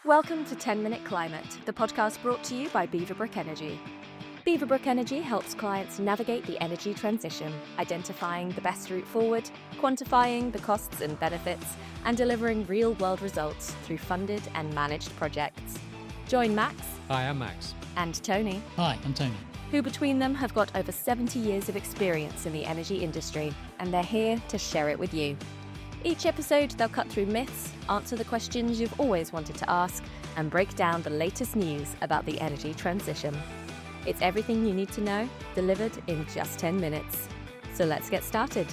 Welcome to 10 Minute Climate, the podcast brought to you by Beaverbrook Energy. Beaverbrook Energy helps clients navigate the energy transition, identifying the best route forward, quantifying the costs and benefits, and delivering real-world results through funded and managed projects. Join Max. Hi, I'm Max. And Tony. Hi, I'm Tony. Who between them have got over 70 years of experience in the energy industry, and they're here to share it with you. Each episode, they'll cut through myths, answer the questions you've always wanted to ask, and break down the latest news about the energy transition. It's everything you need to know, delivered in just 10 minutes. So let's get started.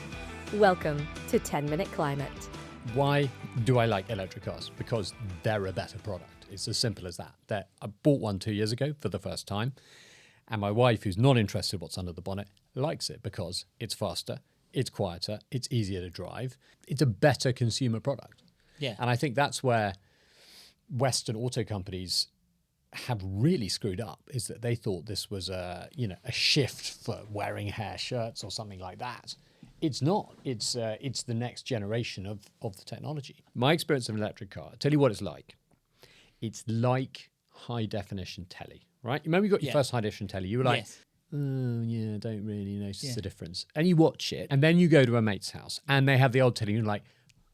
Welcome to 10 Minute Climate. Why do I like electric cars? Because they're a better product. It's as simple as that. I bought one 2 years ago for the first time, and my wife, who's not interested in what's under the bonnet, likes it because it's faster, it's quieter, it's easier to drive. It's a better consumer product. Yeah. And I think that's where Western auto companies have really screwed up, is that they thought this was a shift for wearing hair shirts or something like that. It's not. It's the next generation of the technology. My experience of an electric car, I'll tell you what it's like. It's like high definition telly, right? Remember you got your first high definition telly, you were like, Yes. oh, yeah, I don't really notice the difference. And you watch it, and then you go to a mate's house, and they have the old telly, and you're like,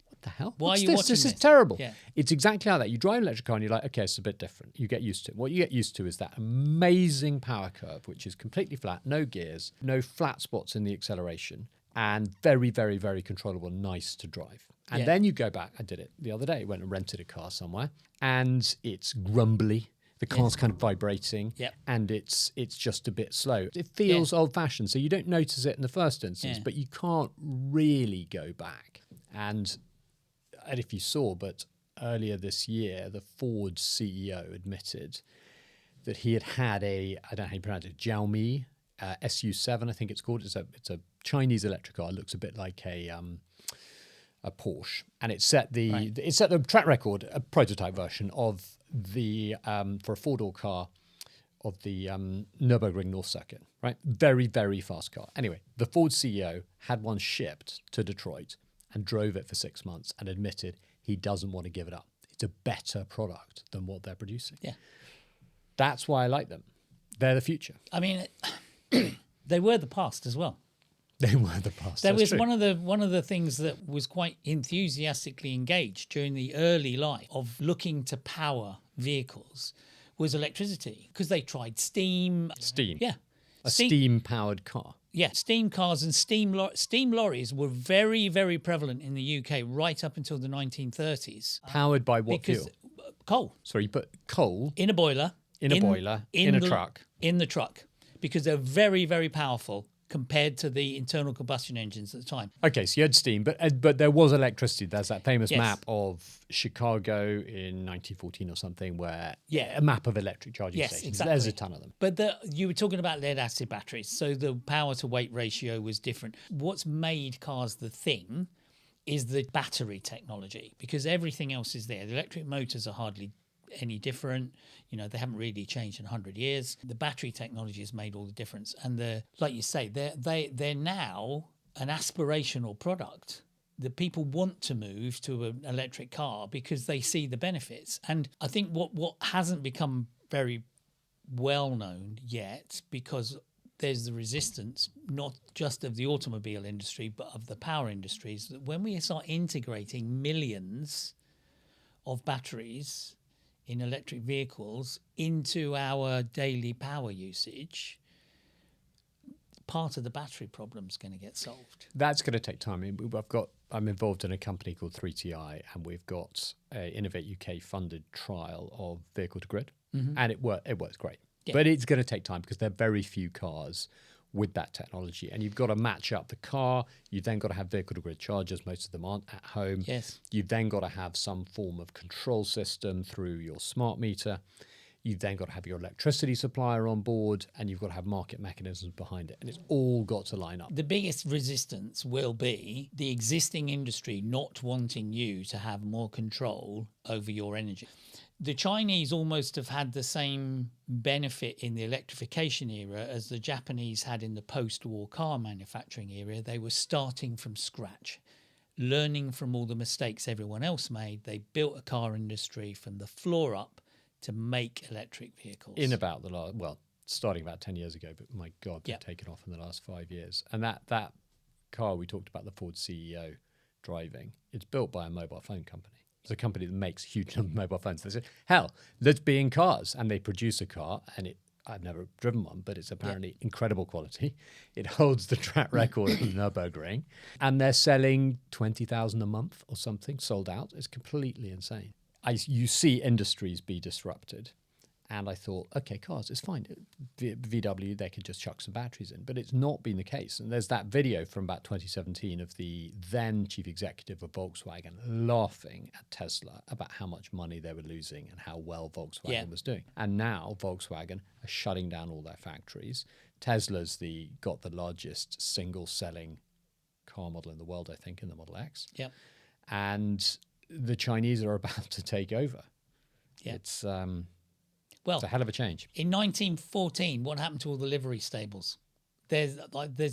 what the hell? Why What's are you this? watching This is this? terrible. Yeah. It's exactly like that. You drive an electric car, and you're like, okay, it's a bit different. You get used to it. What you get used to is that amazing power curve, which is completely flat, no gears, no flat spots in the acceleration, and very, very, very controllable, nice to drive. And then you go back, I did it the other day, went and rented a car somewhere, and it's grumbly. The car's kind of vibrating, and it's just a bit slow. It feels old-fashioned, so you don't notice it in the first instance, but you can't really go back. And if you saw, but earlier this year, the Ford CEO admitted that he had I don't know how you pronounce it, Xiaomi SU7, I think it's called. It's a Chinese electric car. It looks a bit like a Porsche, and it set the track record, a prototype version of the for a four-door car of the Nürburgring North Circuit, right? Very, very fast car. Anyway, the Ford CEO had one shipped to Detroit and drove it for 6 months and admitted he doesn't want to give it up. It's a better product than what they're producing. Yeah. That's why I like them. They're the future. I mean, they were the past as well. They were the past. There That's was true. one of the things that was quite enthusiastically engaged during the early life of looking to power vehicles was electricity, because they tried steam. Steam. Yeah. A steam-powered car. Yeah, steam cars and steam lorries were very, very prevalent in the UK right up until the 1930s. Powered by what Because fuel? coal. Sorry, you put coal In a boiler. in a truck. In the truck. Because they're very, very powerful compared to the internal combustion engines at the time. Okay, so you had steam, but there was electricity. There's that famous Yes. map of Chicago in 1914 or something, where Yeah. a map of electric charging Yes, stations. exactly. There's a ton of them. But you were talking about lead acid batteries, so the power to weight ratio was different. What's made cars the thing is the battery technology, because everything else is there. The electric motors are hardly any different. They haven't really changed in 100 years. The battery technology has made all the difference. And like you say, they're now an aspirational product. The people want to move to an electric car because they see the benefits. And I think what hasn't become very well known yet, because there's the resistance, not just of the automobile industry, but of the power industries, that when we start integrating millions of batteries in electric vehicles into our daily power usage, part of the battery problem is going to get solved. That's going to take time. I'm involved in a company called 3TI, and we've got a Innovate UK funded trial of vehicle to grid, and it works great. Yeah. But it's going to take time because there are very few cars with that technology, and you've got to match up the car. You've then got to have vehicle to grid chargers. Most of them aren't at home. Yes. You've then got to have some form of control system through your smart meter. You've then got to have your electricity supplier on board, and you've got to have market mechanisms behind it, and it's all got to line up. The biggest resistance will be the existing industry not wanting you to have more control over your energy. The Chinese almost have had the same benefit in the electrification era as the Japanese had in the post-war car manufacturing era. They were starting from scratch. learning from all the mistakes everyone else made, they built a car industry from the floor up to make electric vehicles. In about the last, well, starting about 10 years ago, but my God, they've Yeah. taken off in the last 5 years. And that car we talked about, the Ford CEO driving, it's built by a mobile phone company. It's a company that makes huge number of mobile phones. They said, hell, let's be in cars. And they produce a car, and I've never driven one, but it's apparently incredible quality. It holds the track record of Nürburgring. And they're selling 20,000 a month or something, sold out. It's completely insane. You see industries be disrupted. And I thought, okay, cars, it's fine. VW, they could just chuck some batteries in. But it's not been the case. And there's that video from about 2017 of the then chief executive of Volkswagen laughing at Tesla about how much money they were losing and how well Volkswagen was doing. And now Volkswagen are shutting down all their factories. Tesla's got the largest single-selling car model in the world, I think, in the Model X. Yep. And the Chinese are about to take over. Yeah. It's Well, it's a hell of a change. in 1914, what happened to all the livery stables? There's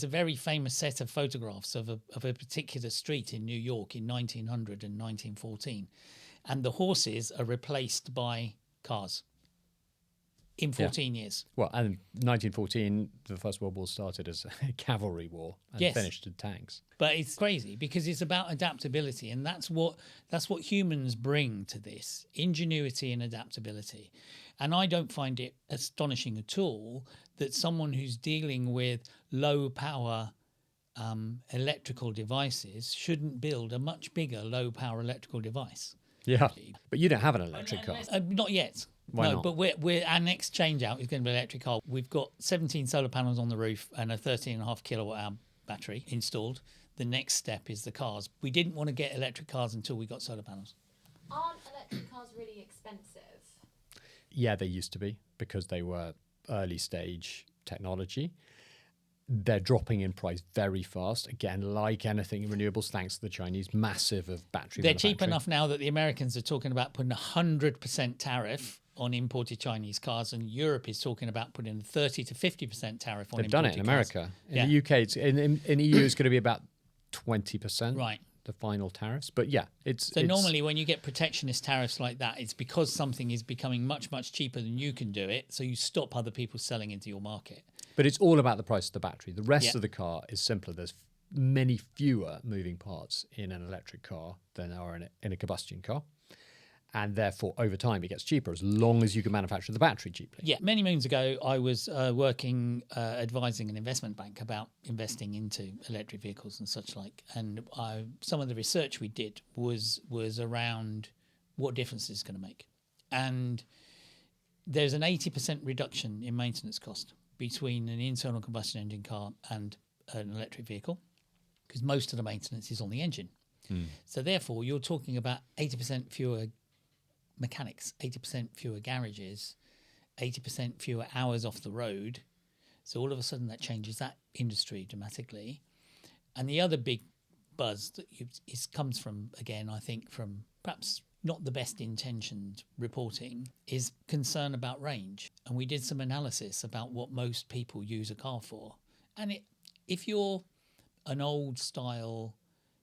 a very famous set of photographs of a particular street in New York in 1900 and 1914, and the horses are replaced by cars in 14 years. Well, and 1914, the First World War started as a cavalry war and Yes. finished in tanks. But it's crazy because it's about adaptability, and that's what humans bring to this: ingenuity and adaptability. And I don't find it astonishing at all that someone who's dealing with low power electrical devices shouldn't build a much bigger low power electrical device. Yeah. But you don't have an electric car. Not yet. Why no, not? but our next change out is going to be an electric car. We've got 17 solar panels on the roof and a 13.5 kilowatt hour battery installed. The next step is the cars. We didn't want to get electric cars until we got solar panels. Aren't electric cars really expensive? Yeah, they used to be because they were early stage technology. They're dropping in price very fast. Again, like anything in renewables, thanks to the Chinese, massive of battery They're cheap manufacturing. enough now that the Americans are talking about putting 100% tariff on imported Chinese cars, and Europe is talking about putting 30 to 50% tariff on They've imported done it in cars. America. In Yeah. the UK, in EU, it's going to be about 20%. Right. The final tariffs. But yeah, it's Normally when you get protectionist tariffs like that, it's because something is becoming much, much cheaper than you can do it. So you stop other people selling into your market. But it's all about the price of the battery. The rest Yeah. of the car is simpler. There's many fewer moving parts in an electric car than there are in a combustion car. And therefore, over time, it gets cheaper as long as you can manufacture the battery cheaply. Yeah, many moons ago, I was working, advising an investment bank about investing into electric vehicles and such like. And some of the research we did was around what difference it's going to make. And there's an 80% reduction in maintenance cost between an internal combustion engine car and an electric vehicle, because most of the maintenance is on the engine. So therefore, you're talking about 80% fewer mechanics, 80% fewer garages, 80% fewer hours off the road. So all of a sudden that changes that industry dramatically. And the other big buzz that comes from, again, I think from perhaps not the best intentioned reporting, is concern about range. And we did some analysis about what most people use a car for. And if you're an old style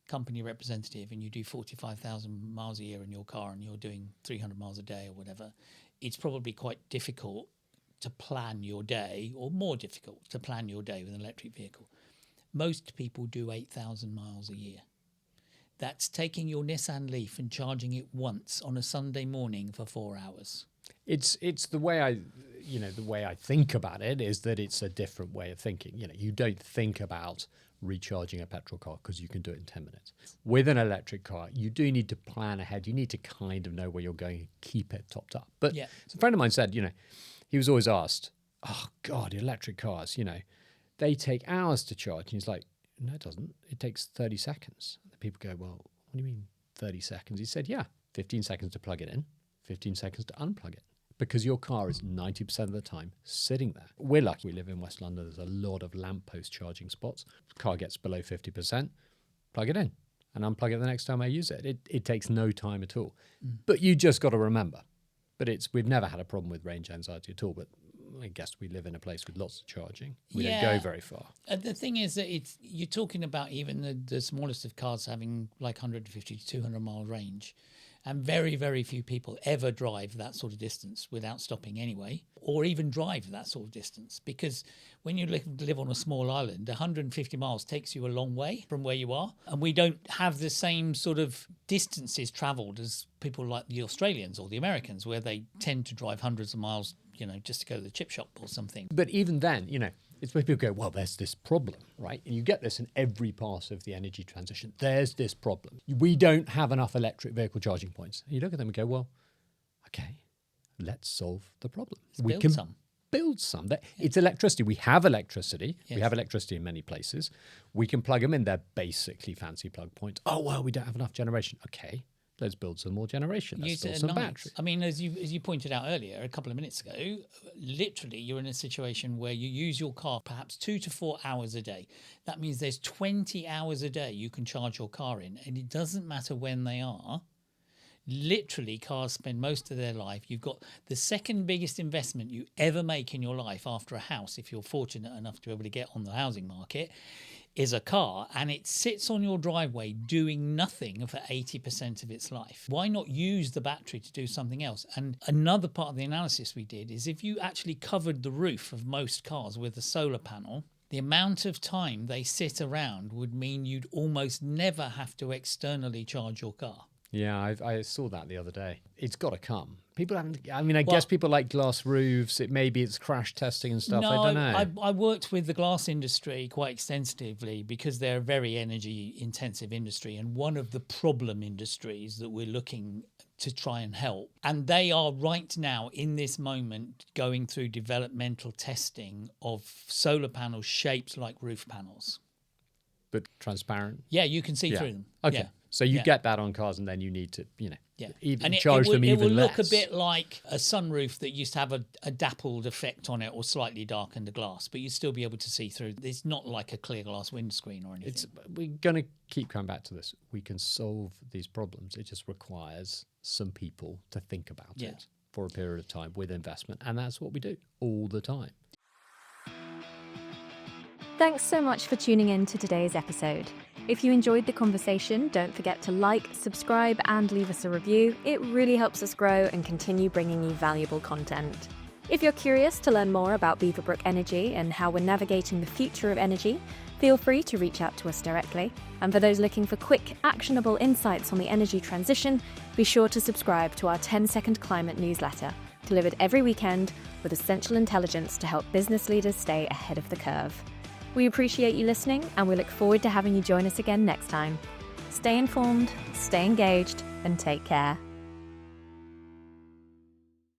company representative and you do 45,000 miles a year in your car and you're doing 300 miles a day or whatever, it's probably quite difficult to plan your day, or more difficult to plan your day with an electric vehicle. Most people do 8,000 miles a year. That's taking your Nissan Leaf and charging it once on a Sunday morning for 4 hours. It's the way I think about it is that it's a different way of thinking. You don't think about recharging a petrol car because you can do it in 10 minutes. With an electric car, you do need to plan ahead. You need to kind of know where you're going and keep it topped up. But Yeah. a friend of mine said, he was always asked, oh God, electric cars, they take hours to charge. And he's like, no, it doesn't. It takes 30 seconds. The people go, well, what do you mean 30 seconds? He said, yeah, 15 seconds to plug it in, 15 seconds to unplug it. Because your car is 90% of the time sitting there. We're lucky we live in West London. There's a lot of lamppost charging spots. Car gets below 50%, plug it in and unplug it the next time I use it. It takes no time at all. But you just got to remember. But we've never had a problem with range anxiety at all. But I guess we live in a place with lots of charging. We Yeah. don't go very far. The thing is that you're talking about even the smallest of cars having like 150 to 200 mile range. And very, very few people ever drive that sort of distance without stopping anyway, or even drive that sort of distance. Because when you live on a small island, 150 miles takes you a long way from where you are. And we don't have the same sort of distances travelled as people like the Australians or the Americans, where they tend to drive hundreds of miles, just to go to the chip shop or something. But even then, it's where people go, well, there's this problem, right? And you get this in every part of the energy transition. There's this problem. We don't have enough electric vehicle charging points. And you look at them and go, well, okay, let's solve the problem. We build can some. build some. It's electricity. We have electricity. Yes. We have electricity in many places. We can plug them in. They're basically fancy plug points. Oh, well, we don't have enough generation. Okay, let's build some more generation. Let's Use build it at some night. batteries. I mean, as you pointed out earlier, a couple of minutes ago, literally you're in a situation where you use your car perhaps 2 to 4 hours a day. That means there's 20 hours a day you can charge your car in, and it doesn't matter when they are. Literally, cars spend most of their life. You've got the second biggest investment you ever make in your life after a house, if you're fortunate enough to be able to get on the housing market, is a car, and it sits on your driveway doing nothing for 80% of its life. Why not use the battery to do something else? And another part of the analysis we did is if you actually covered the roof of most cars with a solar panel, the amount of time they sit around would mean you'd almost never have to externally charge your car. Yeah, I saw that the other day. It's got to come. People haven't. I mean, I guess people like glass roofs. Maybe it's crash testing and stuff. No, I don't know. I worked with the glass industry quite extensively because they're a very energy intensive industry and one of the problem industries that we're looking to try and help. And they are right now in this moment going through developmental testing of solar panels shaped like roof panels. But transparent. Yeah, you can see through them. Okay. Yeah. So you get that on cars, and then you need to, even And charge them even it will less. look a bit like a sunroof that used to have a dappled effect on it or slightly darkened the glass, but you'd still be able to see through. It's not like a clear glass windscreen or anything. We're going to keep coming back to this. We can solve these problems. It just requires some people to think about it for a period of time with investment, and that's what we do all the time. Thanks so much for tuning in to today's episode. If you enjoyed the conversation, don't forget to like, subscribe, and leave us a review. It really helps us grow and continue bringing you valuable content. If you're curious to learn more about Beaverbrook Energy and how we're navigating the future of energy, feel free to reach out to us directly. And for those looking for quick, actionable insights on the energy transition, be sure to subscribe to our 10-second climate newsletter, delivered every weekend with essential intelligence to help business leaders stay ahead of the curve. We appreciate you listening, and we look forward to having you join us again next time. Stay informed, stay engaged, and take care.